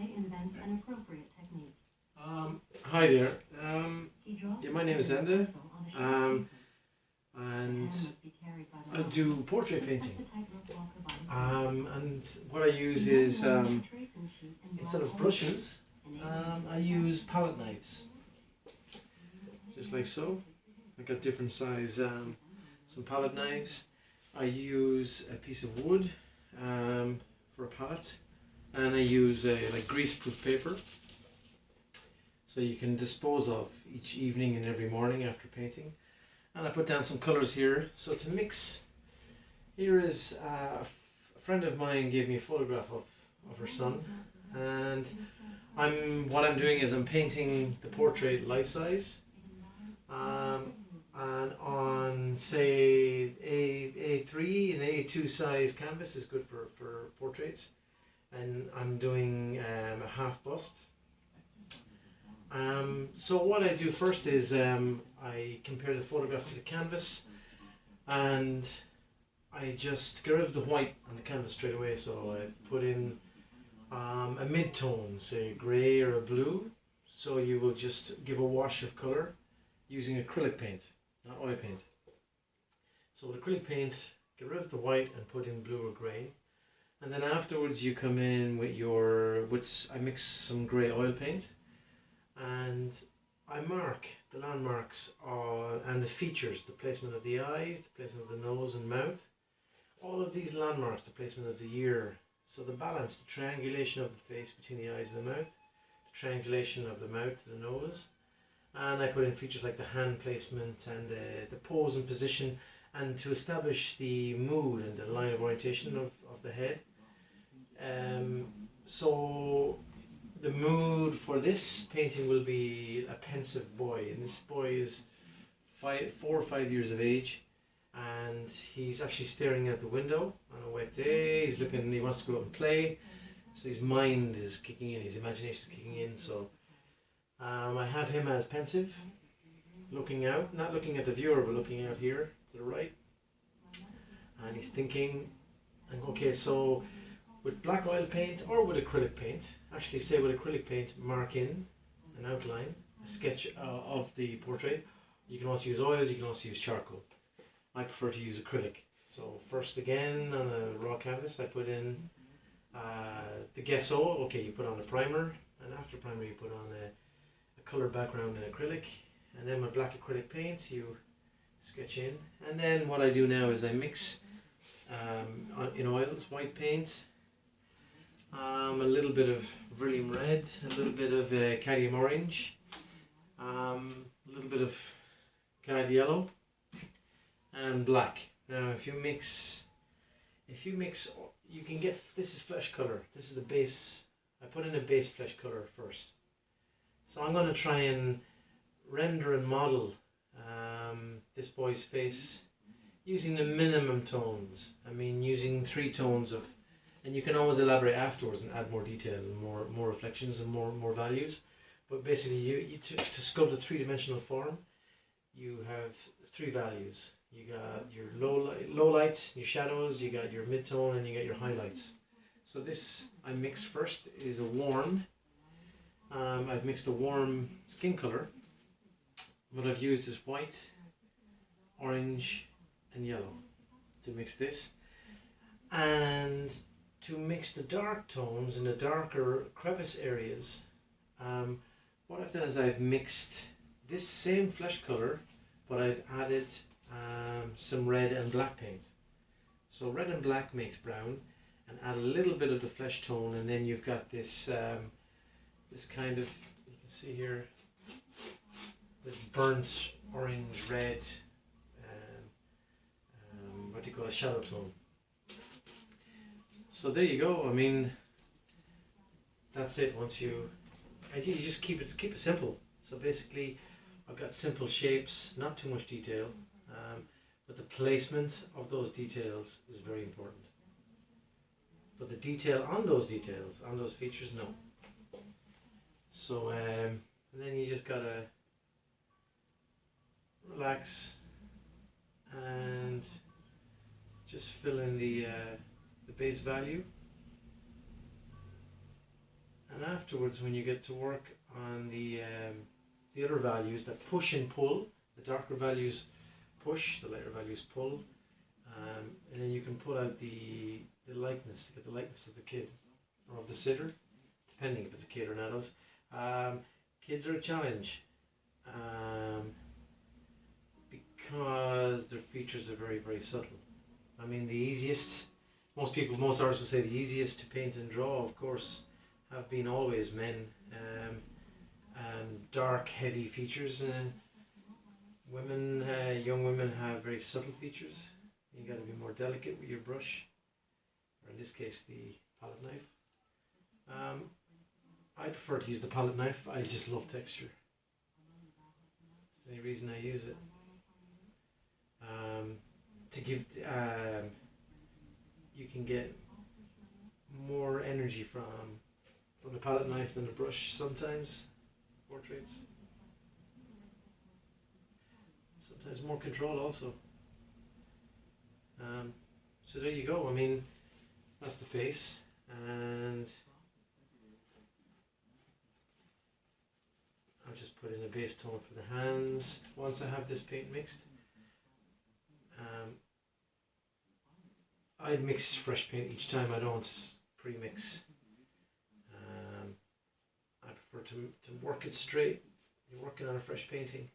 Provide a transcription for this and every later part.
Fiance invents an appropriate technique. Hi there. Yeah, my name is Enda, and I do portrait painting. And what I use is, instead of brushes, I use palette knives, just like so. I got different size, some palette knives. I use a piece of wood for a palette, and I use like greaseproof paper, so you can dispose of each evening and every morning after painting. And I put down some colours here. So to mix, here is a friend of mine gave me a photograph of her son, and what I'm doing is I'm painting the portrait life size, and on say A3 and A2 size canvas is good for portraits, and I'm doing a half bust. So what I do first is I compare the photograph to the canvas, and I just get rid of the white on the canvas straight away. So I put in a mid-tone, say grey or a blue. So you will just give a wash of colour using acrylic paint, not oil paint. So with acrylic paint, get rid of the white and put in blue or grey. And then afterwards you come in with I mix some grey oil paint, and I mark the landmarks and the features, the placement of the eyes, the placement of the nose and mouth, all of these landmarks, the placement of the ear. So the balance, the triangulation of the face between the eyes and the mouth, the triangulation of the mouth to the nose, and I put in features like the hand placement and the pose and position, and to establish the mood and the line of orientation of the head. So the mood for this painting will be a pensive boy, and this boy is 4 or 5 years of age, and he's actually staring out the window on a wet day. He's looking, he wants to go out and play, so his mind is kicking in, his imagination is kicking in. So I have him as pensive, looking out, not looking at the viewer, but looking out here to the right, and he's thinking. And okay, so with black oil paint or with acrylic paint, actually say with acrylic paint, mark in an outline, a sketch of the portrait. You can also use oils, you can also use charcoal. I prefer to use acrylic. So first again on a raw canvas I put in the gesso. Okay, you put on a primer, and after primer you put on a colour background in acrylic, and then with black acrylic paint you sketch in. And then what I do now is I mix in oils, white paint, a little bit of Vermilion red, a little bit of cadmium orange, a little bit of cad yellow, and black. Now if you mix, you can get, this is flesh color. This is the base. I put in a base flesh color first. So I'm going to try and render and model this boy's face using the minimum tones. I mean, using 3 tones of, and you can always elaborate afterwards and add more detail and more reflections and more values. But basically, to sculpt a 3-dimensional form, you have 3 values. You got your low light, your shadows, you got your mid-tone, and you got your highlights. So this I mixed first is a warm. I've mixed a warm skin color. What I've used is white, orange, and yellow to mix this. And to mix the dark tones in the darker crevice areas, what I've done is I've mixed this same flesh color, but I've added some red and black paint. So red and black makes brown, and add a little bit of the flesh tone, and then you've got this this kind of, you can see here, this burnt orange red, what do you call a shadow tone. So there you go. I mean, that's it. Once you just keep it simple. So basically, I've got simple shapes, not too much detail, but the placement of those details is very important. But the detail on those details, on those features, no. So and then you just gotta relax and just fill in the base value, and afterwards, when you get to work on the other values that push and pull, the darker values push, the lighter values pull, and then you can pull out the likeness, to get the likeness of the kid or of the sitter, depending if it's a kid or an adult. Kids are a challenge because their features are very, very subtle. I mean, the easiest, most artists would say the easiest to paint and draw, of course, have been always men. Dark, heavy features, and women, young women have very subtle features. You got to be more delicate with your brush, or in this case, the palette knife. I prefer to use the palette knife. I just love texture. That's the only reason I use it. To give, you can get more energy from the palette knife than the brush sometimes. Portraits. Sometimes more control also. So there you go. I mean, that's the face, and I'll just put in a base tone for the hands once I have this paint mixed. I mix fresh paint each time. I don't pre-mix. I prefer to work it straight. You're working on a fresh painting,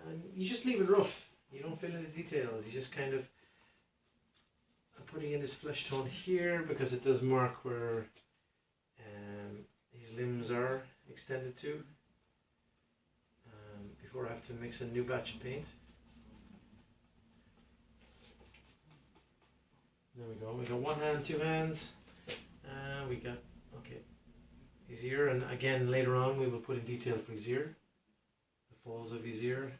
and you just leave it rough. You don't fill in the details. You just kind of, I'm putting in this flesh tone here because it does mark where his limbs are extended to, before I have to mix a new batch of paint. There we go. We got one hand, two hands. We got, okay, his ear, and again later on we will put in detail for his ear, the folds of his ear.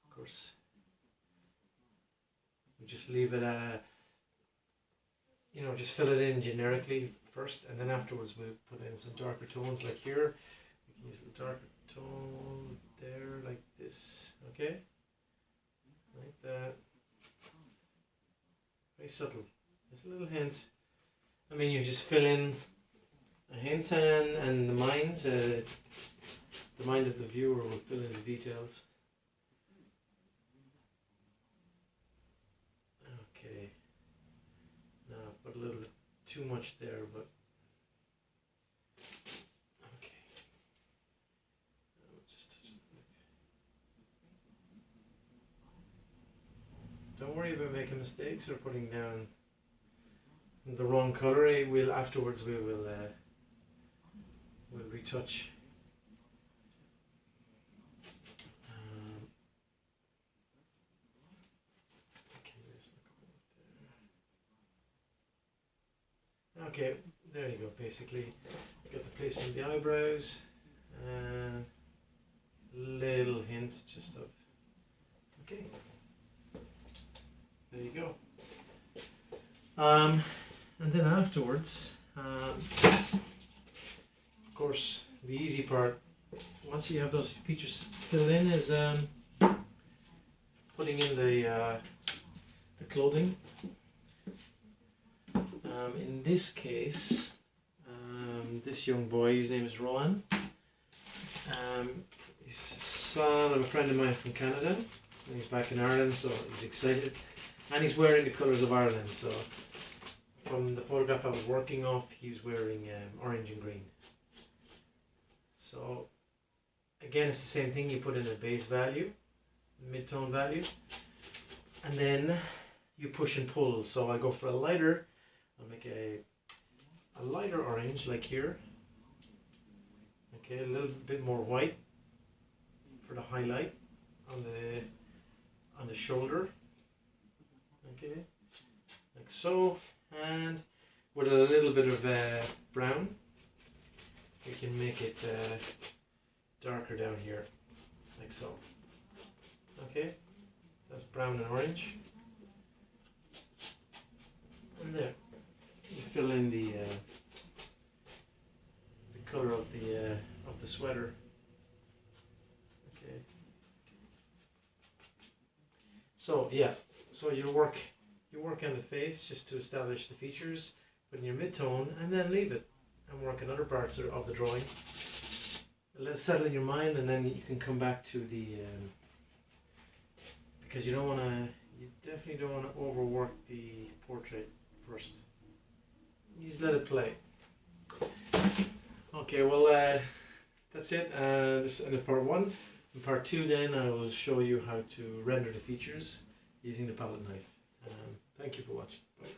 Of course, we just leave it, you know, just fill it in generically first, and then afterwards we'll put in some darker tones, like here. We can use the darker tone there, like this, okay? Like that. Very subtle. Just a little hint. I mean, you just fill in a hint, and the mind of the viewer will fill in the details. Okay. Now I've put a little bit too much there, but okay. Just touch it. Don't worry about making mistakes or putting down the wrong color. We'll afterwards we'll retouch. Okay, there you go. Basically, got the placement of the eyebrows, and little hint just of. Okay, there you go. And then afterwards, of course, the easy part, once you have those features filled in, is putting in the clothing. In this case, this young boy, his name is Rowan. He's the son of a friend of mine from Canada, and he's back in Ireland, so he's excited. And he's wearing the colours of Ireland, so from the photograph I was working off, he's wearing orange and green. So again, it's the same thing. You put in a base value, mid-tone value, and then you push and pull. So I go for a lighter. I'll make a lighter orange, like here. Okay, a little bit more white for the highlight on the shoulder. Okay, like so, and with a little bit of brown, we can make it darker down here, like so. Okay, that's brown and orange, and there you fill in the color of the sweater. Okay. So yeah. So you work on the face just to establish the features. put in your mid-tone, and then leave it and work on other parts of the drawing. Let it settle in your mind, and then you can come back to the because you definitely don't want to overwork the portrait first. You just let it play. Okay, well that's it. This is part 1. In part 2 then I will show you how to render the features using the palette knife. Thank you for watching. Bye.